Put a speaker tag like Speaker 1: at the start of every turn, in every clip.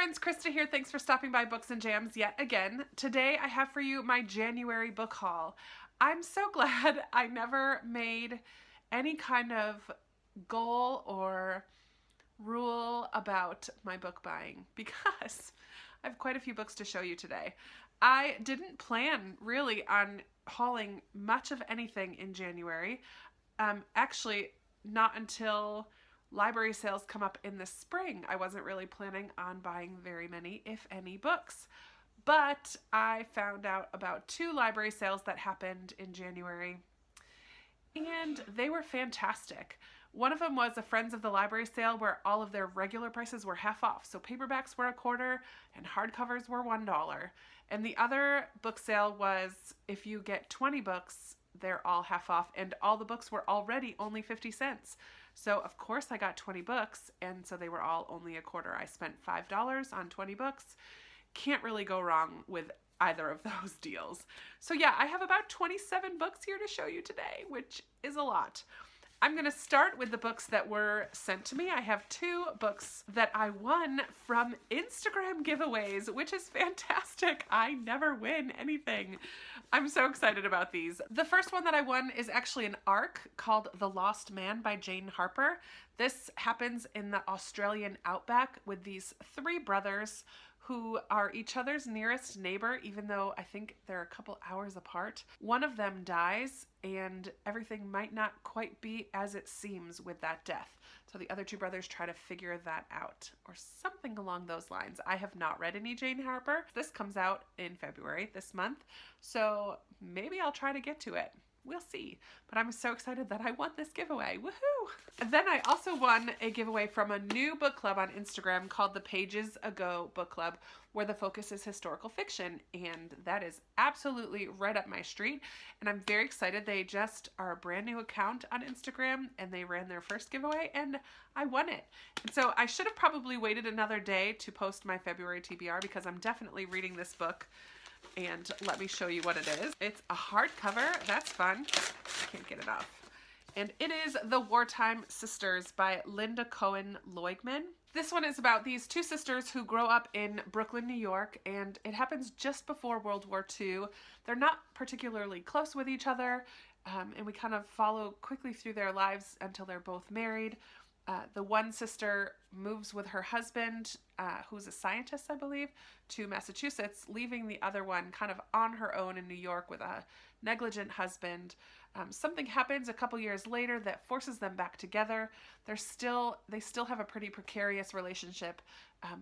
Speaker 1: friends, Krista here. Thanks for stopping by Books and Jams yet again. Today I have for you my January book haul. I'm so glad I never made any kind of goal or rule about my book buying because I have quite a few books to show you today. I didn't plan really on hauling much of anything in January. Actually, not until library sales come up in the spring. I wasn't really planning on buying very many, if any, books. But I found out about 2 library sales that happened in January, and they were fantastic. One of them was a Friends of the Library sale where all of their regular prices were half off. So paperbacks were $1 and hardcovers were $1. And the other book sale was if you get 20 books, they're all half off, and all the books were already only 50 cents. So of course I got 20 books, and so they were all only $1. I spent $5 on 20 books. Can't really go wrong with either of those deals. So yeah, I have about 27 books here to show you today, which is a lot. I'm going to start with the books that were sent to me. I have 2 books that I won from Instagram giveaways, which is fantastic. I never win anything. I'm so excited about these. The first one that I won is actually an ARC called The Lost Man by Jane Harper. This happens in the Australian outback with these 3 brothers who are each other's nearest neighbor, even though I think they're a couple hours apart. One of them dies, and everything might not quite be as it seems with that death. So the other 2 brothers try to figure that out, or something along those lines. I have not read any Jane Harper. This comes out in February this month, so maybe I'll try to get to it. We'll see. But I'm so excited that I won this giveaway. Woohoo! And then I also won a giveaway from a new book club on Instagram called the Pages Ago Book Club, where the focus is historical fiction. And that is absolutely right up my street. And I'm very excited. They just are a brand new account on Instagram, and they ran their first giveaway, and I won it. And so I should have probably waited another day to post my February TBR because I'm definitely reading this book. And let me show you what it is. It's a hardcover. That's fun. I can't get it off. And it is The Wartime Sisters by Linda Cohen Loigman. This one is about these 2 sisters who grow up in Brooklyn, New York, and it happens just before World War II. They're not particularly close with each other, and we kind of follow quickly through their lives until they're both married. The one sister moves with her husband, who's a scientist, I believe, to Massachusetts, leaving the other one kind of on her own in New York with a negligent husband. Something happens a couple years later that forces them back together. They still have a pretty precarious relationship,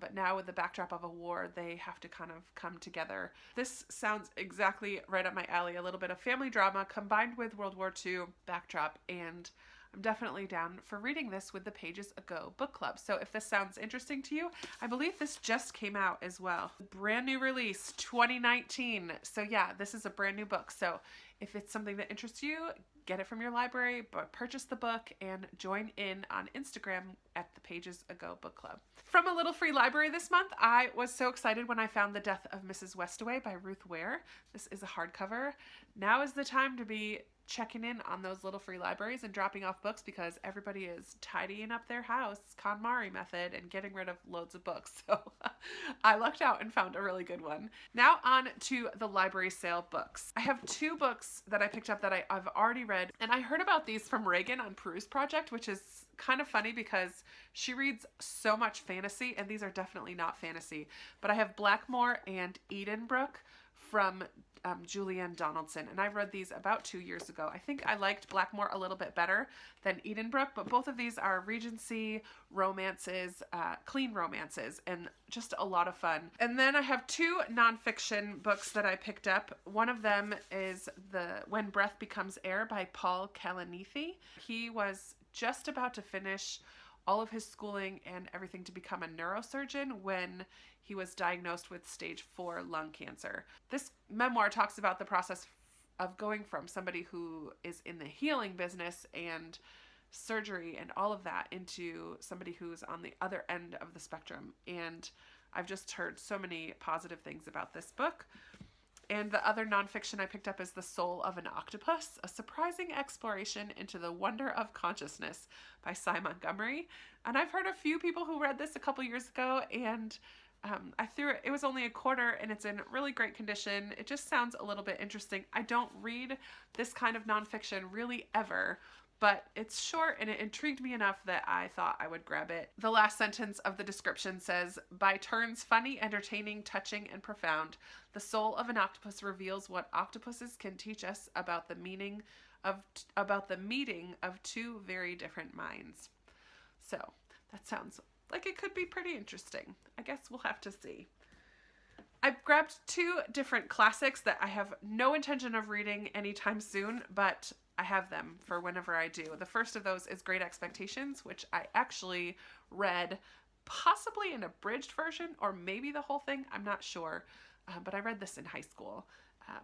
Speaker 1: but now with the backdrop of a war, they have to kind of come together. This sounds exactly right up my alley. A little bit of family drama combined with World War II backdrop, and I'm definitely down for reading this with the Pages Ago Book Club. So if this sounds interesting to you, I believe this just came out as well. Brand new release, 2019. So yeah, this is a brand new book. So if it's something that interests you, get it from your library, but purchase the book and join in on Instagram at the Pages Ago Book Club. From a little free library this month, I was so excited when I found The Death of Mrs Westaway by Ruth Ware. This is a hardcover. Now is the time to be checking in on those little free libraries and dropping off books because everybody is tidying up their house, KonMari method, and getting rid of loads of books. So I lucked out and found a really good one. Now on to the library sale books. I have 2 books that I picked up that I've already read, and I heard about these from Reagan on Peruse Project, which is kind of funny because she reads so much fantasy, and these are definitely not fantasy. But I have Blackmore and Edenbrook from Julianne Donaldson, and I read these about 2 years ago. I think I liked Blackmore a little bit better than Edenbrook, but both of these are Regency romances, clean romances, and just a lot of fun. And then I have 2 nonfiction books that I picked up. One of them is When Breath Becomes Air by Paul Kalanithi. He was just about to finish all of his schooling and everything to become a neurosurgeon when he was diagnosed with stage 4 lung cancer. This memoir talks about the process of going from somebody who is in the healing business and surgery and all of that into somebody who's on the other end of the spectrum. And I've just heard so many positive things about this book. And the other nonfiction I picked up is The Soul of an Octopus, a surprising exploration into the wonder of consciousness by Cy Montgomery. And I've heard a few people who read this a couple years ago, and I threw it, it was only a quarter and it's in really great condition. It just sounds a little bit interesting. I don't read this kind of nonfiction really ever, but it's short and it intrigued me enough that I thought I would grab it. The last sentence of the description says, by turns funny, entertaining, touching, and profound, the soul of an octopus reveals what octopuses can teach us about the meaning of the meeting of two very different minds. So that sounds like it could be pretty interesting. I guess we'll have to see. I've grabbed two different classics that I have no intention of reading anytime soon, but I have them for whenever I do. The first of those is Great Expectations, which I actually read possibly an abridged version or maybe the whole thing. I'm not sure, but I read this in high school,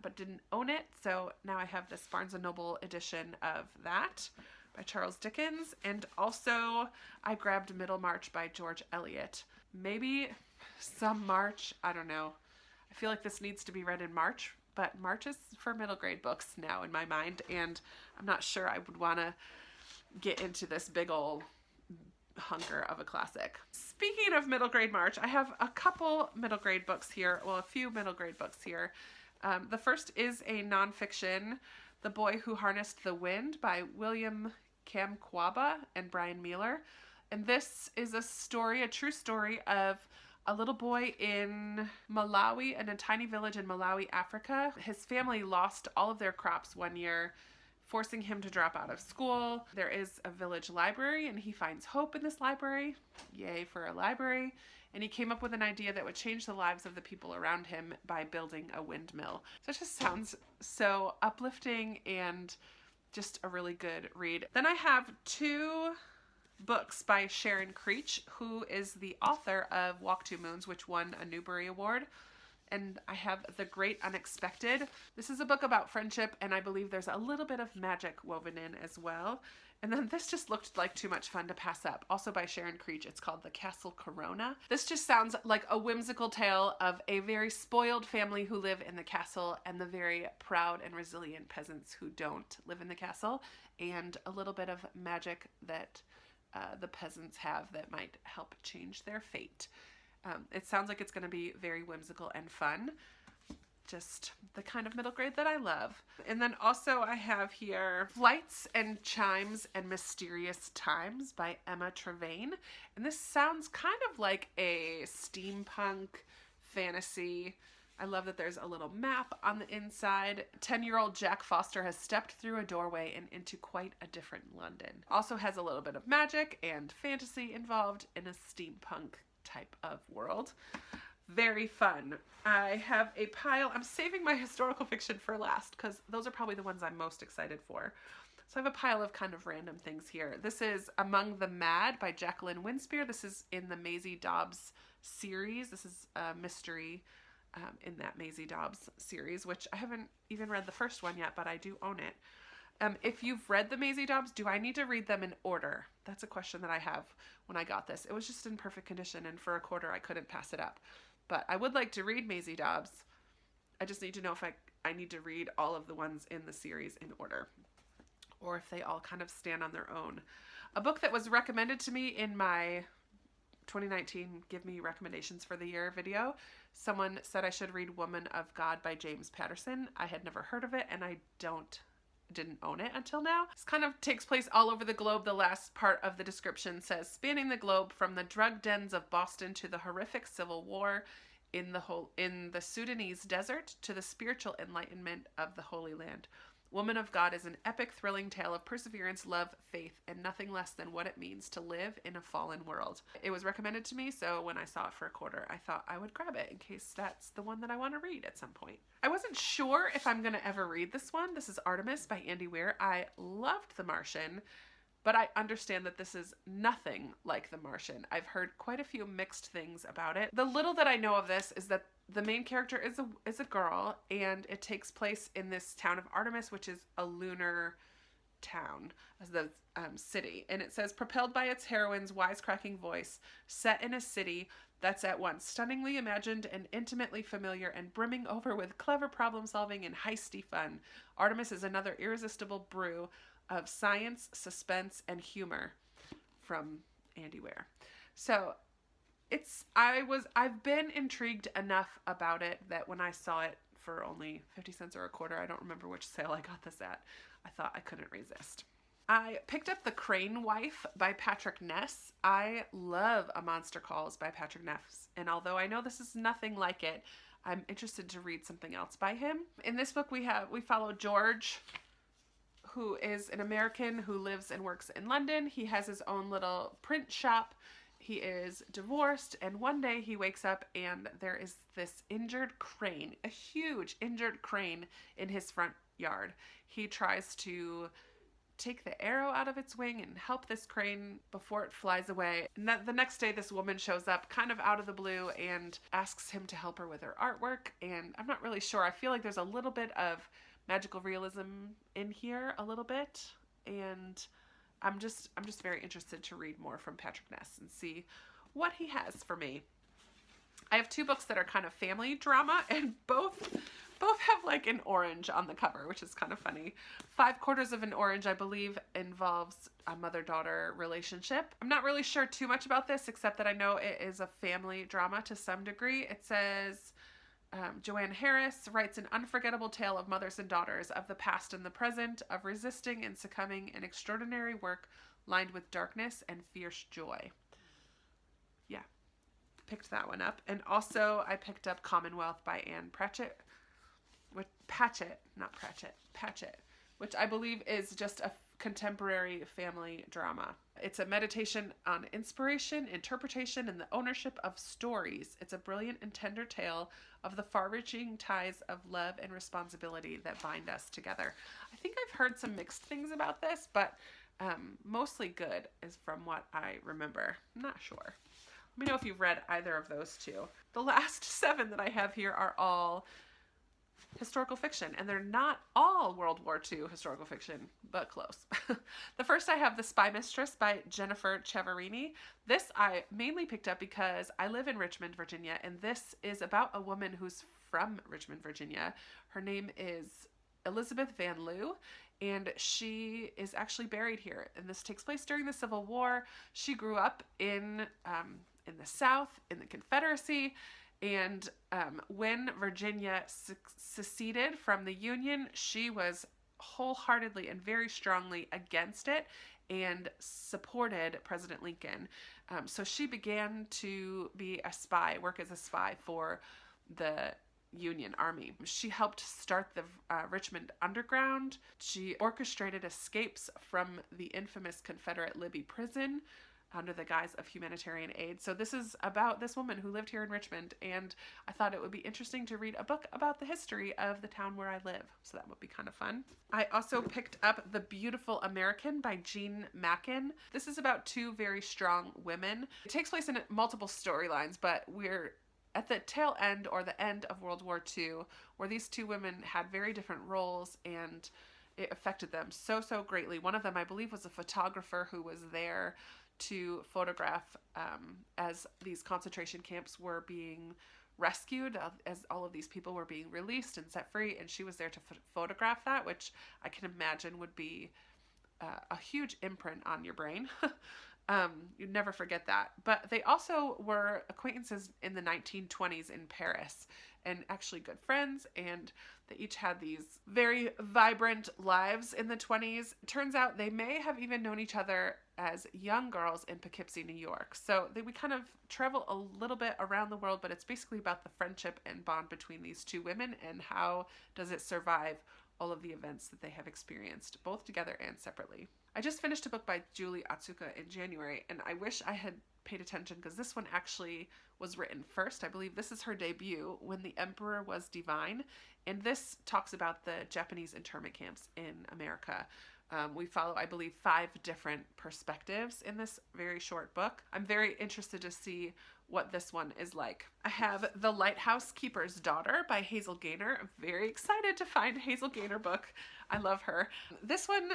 Speaker 1: but didn't own it. So now I have this Barnes & Noble edition of that by Charles Dickens. And also I grabbed Middlemarch by George Eliot. Maybe some March, I don't know. I feel like this needs to be read in March, but March is for middle grade books now in my mind, and I'm not sure I would want to get into this big old hunker of a classic. Speaking of middle grade March, I have a couple middle grade books here, well, a few middle grade books here. The first is a nonfiction, The Boy Who Harnessed the Wind by William Kamkwamba and Brian Mealer. And this is a story, a true story of a little boy in Malawi, in a tiny village in Malawi, Africa. His family lost all of their crops one year, forcing him to drop out of school. There is a village library and he finds hope in this library. Yay for a library. And he came up with an idea that would change the lives of the people around him by building a windmill. So it just sounds so uplifting and just a really good read. Then I have two books by Sharon Creech, who is the author of Walk Two Moons, which won a Newbery Award. And I have The Great Unexpected. This is a book about friendship, and I believe there's a little bit of magic woven in as well. And then this just looked like too much fun to pass up. Also by Sharon Creech. It's called The Castle Corona. This just sounds like a whimsical tale of a very spoiled family who live in the castle and the very proud and resilient peasants who don't live in the castle, and a little bit of magic that the peasants have that might help change their fate. It sounds like it's going to be very whimsical and fun. Just the kind of middle grade that I love. And then also I have here Flights and Chimes and Mysterious Times by Emma Trevane. And this sounds kind of like a steampunk fantasy. I love that there's a little map on the inside. 10-year-old Jack Foster has stepped through a doorway and into quite a different London. Also has a little bit of magic and fantasy involved in a steampunk type of world. Very fun. I have a pile. I'm saving my historical fiction for last because those are probably the ones I'm most excited for. So I have a pile of kind of random things here. This is Among the Mad by Jacqueline Winspear. This is in the Maisie Dobbs series. This is a mystery in that Maisie Dobbs series, which I haven't even read the first one yet, but I do own it. If you've read the Maisie Dobbs, do I need to read them in order? That's a question that I have when I got this. It was just in perfect condition, and for a quarter I couldn't pass it up. But I would like to read Maisie Dobbs. I just need to know if I need to read all of the ones in the series in order, or if they all kind of stand on their own. A book that was recommended to me in my 2019 Give Me Recommendations for the Year video, someone said I should read Woman of God by James Patterson. I had never heard of it, and I didn't own it until now. This kind of takes place all over the globe. The last part of the description says, spanning the globe from the drug dens of Boston to the horrific civil war in the Sudanese desert to the spiritual enlightenment of the Holy Land. Woman of God is an epic, thrilling tale of perseverance, love, faith, and nothing less than what it means to live in a fallen world. It was recommended to me, so when I saw it for a quarter, I thought I would grab it in case that's the one that I want to read at some point. I wasn't sure if I'm going to ever read this one. This is Artemis by Andy Weir. I loved The Martian, but I understand that this is nothing like The Martian. I've heard quite a few mixed things about it. The little that I know of this is that the main character is a girl, and it takes place in this town of Artemis, which is a lunar town, as the city. And it says, propelled by its heroine's wisecracking voice, set in a city that's at once stunningly imagined and intimately familiar and brimming over with clever problem solving and heisty fun, Artemis is another irresistible brew of science, suspense, and humor from Andy Weir. So I've been intrigued enough about it that when I saw it for only 50 cents or a quarter, I don't remember which sale I got this at, I thought I couldn't resist. I picked up The Crane Wife by Patrick Ness. I love A Monster Calls by Patrick Ness, and although I know this is nothing like it, I'm interested to read something else by him. In this book we follow George, who is an American who lives and works in London. He has his own little print shop. He is divorced, and one day he wakes up and there is this injured crane, a huge injured crane in his front yard. He tries to take the arrow out of its wing and help this crane before it flies away. And the next day this woman shows up kind of out of the blue and asks him to help her with her artwork, and I'm not really sure. I feel like there's a little bit of magical realism in here, a little bit, and I'm just very interested to read more from Patrick Ness and see what he has for me. I have two books that are kind of family drama, and both have like an orange on the cover, which is kind of funny. 3/4 of an Orange, I believe, involves a mother-daughter relationship. I'm not really sure too much about this, except that I know it is a family drama to some degree. It says, Joanne Harris writes an unforgettable tale of mothers and daughters, of the past and the present, of resisting and succumbing in extraordinary work lined with darkness and fierce joy. Yeah, picked that one up. And also I picked up Commonwealth by Anne Patchett, which I believe is just a contemporary family drama. It's a meditation on inspiration, interpretation, and the ownership of stories. It's a brilliant and tender tale of the far-reaching ties of love and responsibility that bind us together. I think I've heard some mixed things about this, but mostly good is from what I remember. I'm not sure. Let me know if you've read either of those two. The last 7 that I have here are all historical fiction, and they're not all World War II historical fiction, but close. The first I have The Spy Mistress by Jennifer Ciavarini. This I mainly picked up because I live in Richmond, Virginia, and this is about a woman who's from Richmond, Virginia. Her name is Elizabeth Van Loo, and she is actually buried here, and this takes place during the Civil War. She grew up in the South, in the Confederacy, and when Virginia seceded from the Union, she was wholeheartedly and very strongly against it and supported President Lincoln. So she began to be a spy, work as a spy for the Union Army. She helped start the Richmond Underground. She orchestrated escapes from the infamous Confederate Libby prison under the guise of humanitarian aid. So this is about this woman who lived here in Richmond, and I thought it would be interesting to read a book about the history of the town where I live. So that would be kind of fun. I also picked up The Beautiful American by Jean Mackin. This is about 2 very strong women. It takes place in multiple storylines, but we're at the tail end or the end of World War II, where these 2 women had very different roles, and it affected them so greatly. One of them, I believe, was a photographer who was there to photograph as these concentration camps were being rescued, as all of these people were being released and set free, and she was there to photograph that, which I can imagine would be a huge imprint on your brain. You'd never forget that. But they also were acquaintances in the 1920s in Paris, and actually good friends, and they each had these very vibrant lives in the 20s. Turns out they may have even known each other as young girls in Poughkeepsie, New York. So we kind of travel a little bit around the world, but it's basically about the friendship and bond between these 2 women and how does it survive all of the events that they have experienced, both together and separately. I just finished a book by Julie Otsuka in January, and I wish I had paid attention because this one actually was written first. I believe this is her debut, When the Emperor Was Divine, and this talks about the Japanese internment camps in America. We follow, I believe, 5 different perspectives in this very short book. I'm very interested to see what this one is like. I have The Lighthouse Keeper's Daughter by Hazel Gaynor. I'm very excited to find a Hazel Gaynor book. I love her. This one,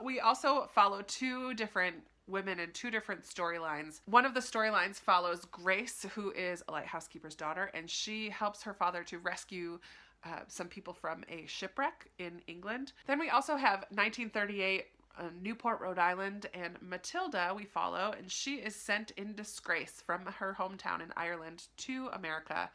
Speaker 1: we also follow 2 different women in 2 different storylines. One of the storylines follows Grace, who is a lighthouse keeper's daughter, and she helps her father to rescue some people from a shipwreck in England. Then we also have 1938 Newport, Rhode Island, and Matilda we follow, and she is sent in disgrace from her hometown in Ireland to America,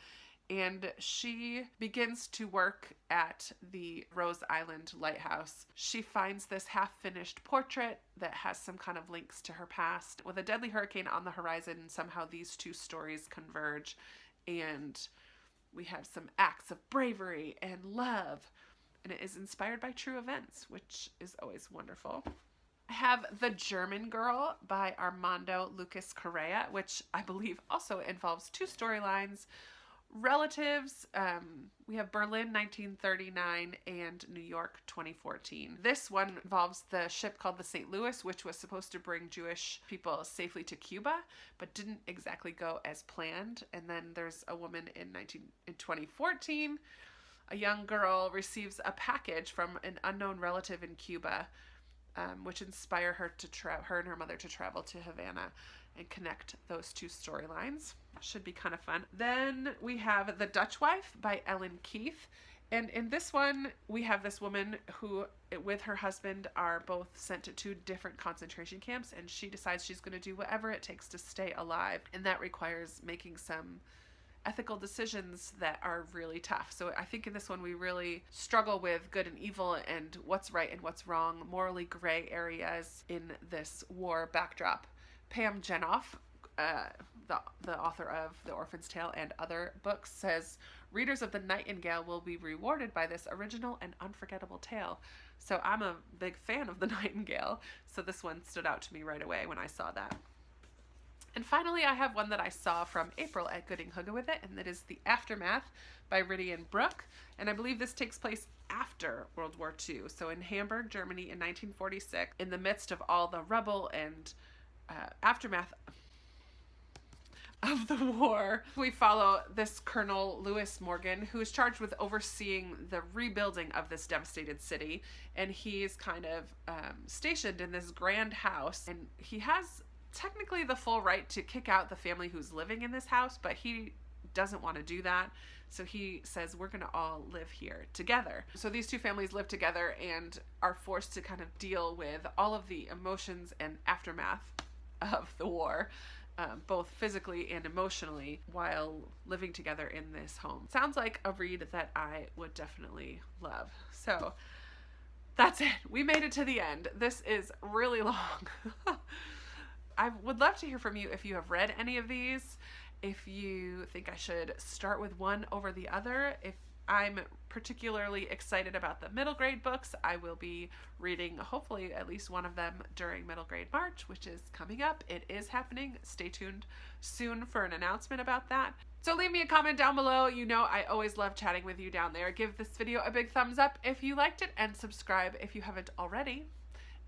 Speaker 1: and she begins to work at the Rose Island Lighthouse. She finds this half-finished portrait that has some kind of links to her past. With a deadly hurricane on the horizon, somehow these two stories converge, and we have some acts of bravery and love, and it is inspired by true events, which is always wonderful. I have The German Girl by Armando Lucas Correa, which I believe also involves two storylines. Relatives, we have Berlin 1939 and New York 2014. This one involves the ship called the St. Louis, which was supposed to bring Jewish people safely to Cuba, but didn't exactly go as planned. And then there's a woman in 2014, a young girl receives a package from an unknown relative in Cuba, which inspire her her and her mother to travel to Havana and connect those two storylines. Should be kind of fun. Then we have The Dutch Wife by Ellen Keith. And in this one, we have this woman who, with her husband, are both sent to two different concentration camps, and she decides she's going to do whatever it takes to stay alive. And that requires making some ethical decisions that are really tough. So I think in this one, we really struggle with good and evil and what's right and what's wrong, morally gray areas in this war backdrop. Pam Jenoff, the author of The Orphan's Tale and other books, says readers of The Nightingale will be rewarded by this original and unforgettable tale. So I'm a big fan of The Nightingale, so this one stood out to me right away when I saw that. And finally, I have one that I saw from April at Gooding Hooga with it, and that is The Aftermath by Ridian Brooke. And I believe this takes place after World War II. So in Hamburg, Germany in 1946, in the midst of all the rubble and aftermath of the war, we follow this Colonel Lewis Morgan, who is charged with overseeing the rebuilding of this devastated city, and he's kind of stationed in this grand house, and he has technically the full right to kick out the family who's living in this house, but he doesn't want to do that. So he says, we're going to all live here together. So these two families live together and are forced to kind of deal with all of the emotions and aftermath of the war, both physically and emotionally, while living together in this home. Sounds like a read that I would definitely love. So that's it. We made it to the end. This is really long. I would love to hear from you if you have read any of these, if you think I should start with one over the other. If I'm particularly excited about the middle grade books, I will be reading hopefully at least one of them during middle grade March, which is coming up. It is happening. Stay tuned soon for an announcement about that. So leave me a comment down below. You know I always love chatting with you down there. Give this video a big thumbs up if you liked it, and subscribe if you haven't already.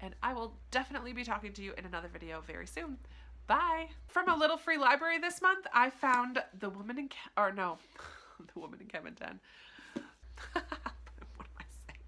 Speaker 1: And I will definitely be talking to you in another video very soon. Bye! From a little free library this month, I found The Woman in The Woman in Cabin 10.